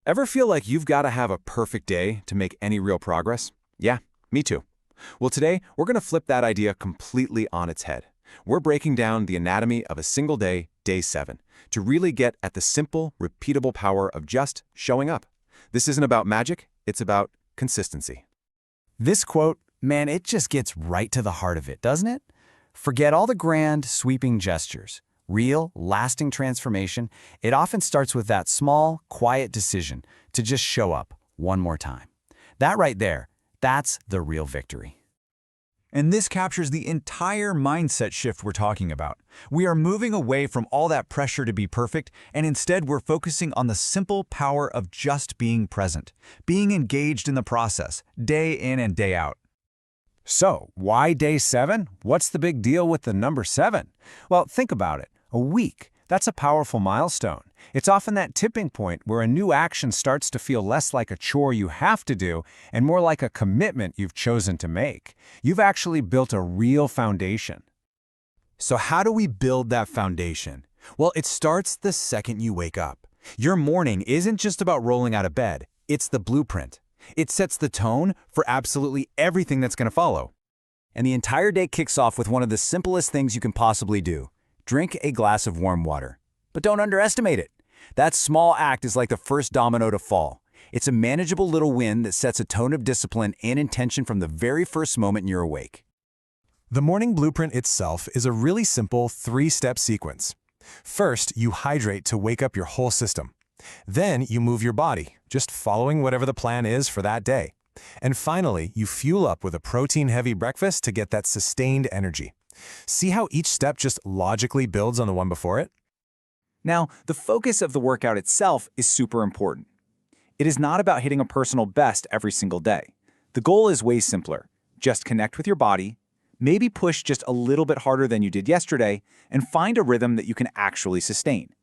Ever feel like you've got to have a perfect day to make any real progress? Yeah, me too. Well, today, we're going to flip that idea completely on its head. We're breaking down the anatomy of a single day, day 7, to really get at the simple, repeatable power of just showing up. This isn't about magic, it's about consistency. This quote, man, it just gets right to the heart of it, doesn't it? Forget all the grand, sweeping gestures. Real, lasting transformation, it often starts with that small, quiet decision to just show up one more time. That right there, that's the real victory. And this captures the entire mindset shift we're talking about. We are moving away from all that pressure to be perfect, and instead we're focusing on the simple power of just being present, being engaged in the process, day in and day out. So, why day 7? What's the big deal with the number 7? Well, think about it. A week, that's a powerful milestone. It's often that tipping point where a new action starts to feel less like a chore you have to do and more like a commitment you've chosen to make. You've actually built a real foundation. So how do we build that foundation? Well, it starts the second you wake up. Your morning isn't just about rolling out of bed, it's the blueprint. It sets the tone for absolutely everything that's going to follow. And the entire day kicks off with one of the simplest things you can possibly do. Drink a glass of warm water. But don't underestimate it. That small act is like the first domino to fall. It's a manageable little win that sets a tone of discipline and intention from the very first moment you're awake. The morning blueprint itself is a really simple 3-step sequence. First, you hydrate to wake up your whole system. Then you move your body, just following whatever the plan is for that day. And finally, you fuel up with a protein-heavy breakfast to get that sustained energy. See how each step just logically builds on the one before it? Now, the focus of the workout itself is super important. It is not about hitting a personal best every single day. The goal is way simpler. Just connect with your body, maybe push just a little bit harder than you did yesterday, and find a rhythm that you can actually sustain.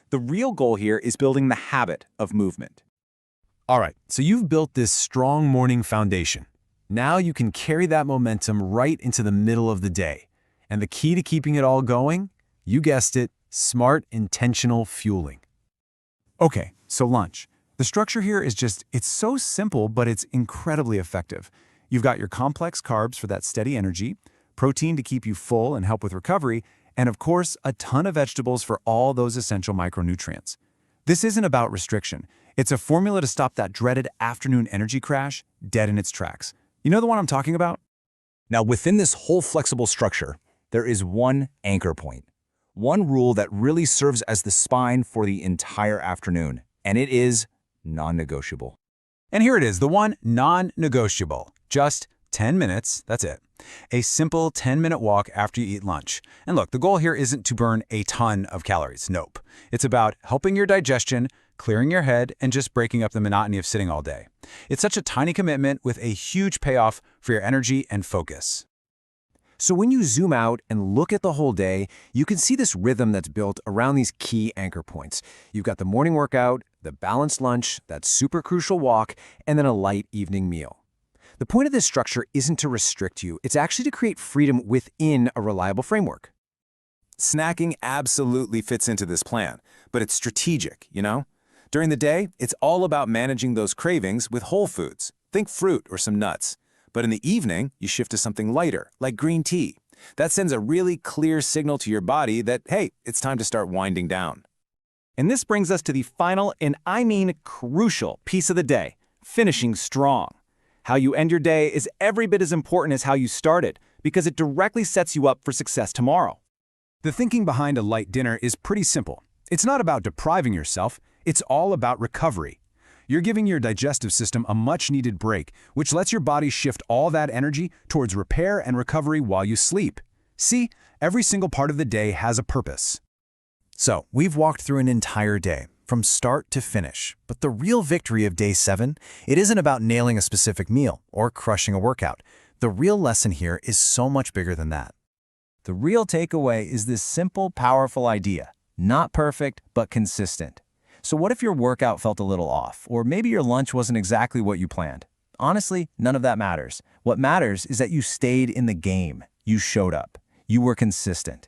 The real goal here is building the habit of movement. All right, so you've built this strong morning foundation. Now you can carry that momentum right into the middle of the day. And the key to keeping it all going? You guessed it, smart, intentional fueling. Okay, so lunch. The structure here is it's so simple, but it's incredibly effective. You've got your complex carbs for that steady energy, protein to keep you full and help with recovery, and of course, a ton of vegetables for all those essential micronutrients. This isn't about restriction. It's a formula to stop that dreaded afternoon energy crash dead in its tracks. You know the one I'm talking about? Now, within this whole flexible structure, there is one anchor point, one rule that really serves as the spine for the entire afternoon, and it is non-negotiable. And here it is, the one non-negotiable. Just 10 minutes, that's it. A simple 10-minute walk after you eat lunch. And look, the goal here isn't to burn a ton of calories, nope. It's about helping your digestion, clearing your head, and just breaking up the monotony of sitting all day. It's such a tiny commitment with a huge payoff for your energy and focus. So when you zoom out and look at the whole day, you can see this rhythm that's built around these key anchor points. You've got the morning workout, the balanced lunch, that super crucial walk, and then a light evening meal. The point of this structure isn't to restrict you, it's actually to create freedom within a reliable framework. Snacking absolutely fits into this plan, but it's strategic, you know? During the day, it's all about managing those cravings with whole foods. Think fruit or some nuts. But in the evening, you shift to something lighter, like green tea. That sends a really clear signal to your body that, hey, it's time to start winding down. And this brings us to the final, and I mean crucial, piece of the day, finishing strong. How you end your day is every bit as important as how you started, because it directly sets you up for success tomorrow. The thinking behind a light dinner is pretty simple. It's not about depriving yourself, it's all about recovery. You're giving your digestive system a much-needed break, which lets your body shift all that energy towards repair and recovery while you sleep. See, every single part of the day has a purpose. So, we've walked through an entire day, from start to finish. But the real victory of day 7, it isn't about nailing a specific meal or crushing a workout. The real lesson here is so much bigger than that. The real takeaway is this simple, powerful idea. Not perfect, but consistent. So what if your workout felt a little off, or maybe your lunch wasn't exactly what you planned? Honestly, none of that matters. What matters is that you stayed in the game. You showed up. You were consistent.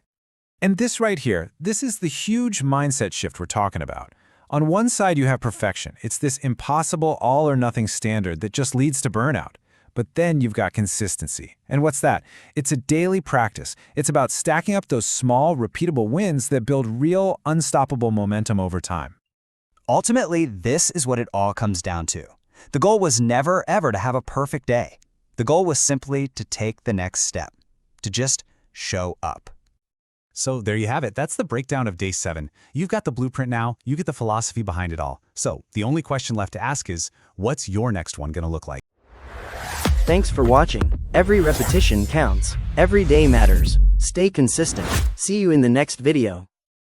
And this right here, this is the huge mindset shift we're talking about. On one side, you have perfection. It's this impossible all-or-nothing standard that just leads to burnout. But then you've got consistency. And what's that? It's a daily practice. It's about stacking up those small, repeatable wins that build real, unstoppable momentum over time. Ultimately, this is what it all comes down to. The goal was never, ever to have a perfect day. The goal was simply to take the next step, to just show up. So there you have it. That's the breakdown of day 7. You've got the blueprint now. You get the philosophy behind it all. So the only question left to ask is, what's your next one going to look like? Thanks for watching. Every repetition counts. Every day matters. Stay consistent. See you in the next video.